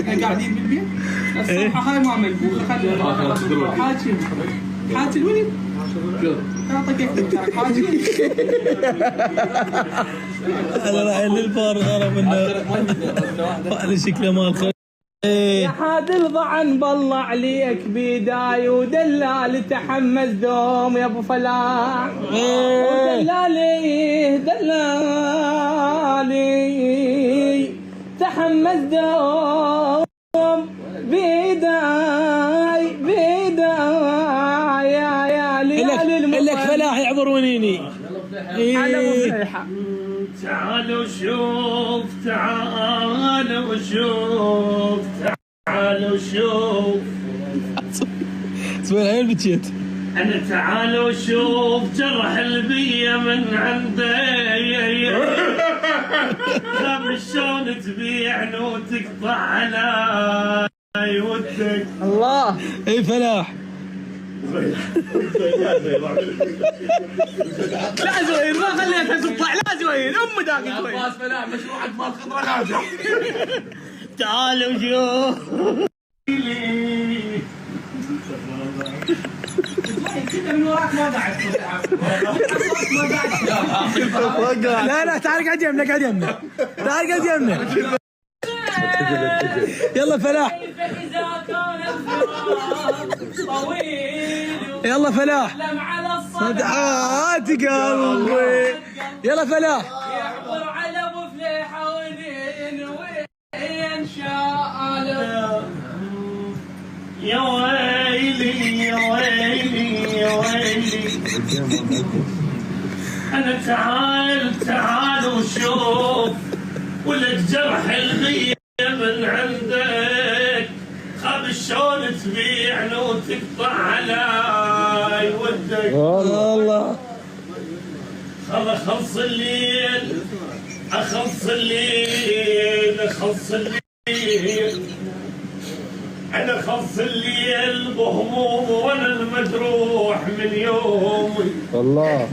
احنا قاعدين بالبيت الصفحه هاي ما ملبوسه خلي حاجي الولد اعطيك اكثر حاجي انا رايح للفار غرب انه هذا شكله مال يا حاد الضعن بالله عليك بداي ودلال تحمس دوم يا ابو فلاح ودلالي دلالي تحمس دوم بداي يا ليالي لك فلاح يعبر ونيني على مصيحه تعالوا شوف تعالوا شوف تعالوا شوف اسمع العيال بتشيت انا تعالوا شوف جرح البية من عندي خاف شلون تبيع وتقطع على ودك الله اي فلاح لا زوير ما خليتها تطلع لا زوير ام داقي زوير عباس فلاح مشروعك مال خضره ناجح تعالوا شوف كذا من وراك ما قاعد لا تعال قاعد يمنا تعال قاعد يمنا يلا فلاح يلا فلاح صدعات قلبي يلا فلاح يعبر على ابو فليحه وين شاء الله يا ويلي يا ويلي يا ويلي انا تعالوا شوف ولك جرح الغيه من عندك خاب شلون تبيع وتقطع على ودك الله خلص الليل اخلص الليل انا خلص الليل بهموم وانا المجروح من يومي الله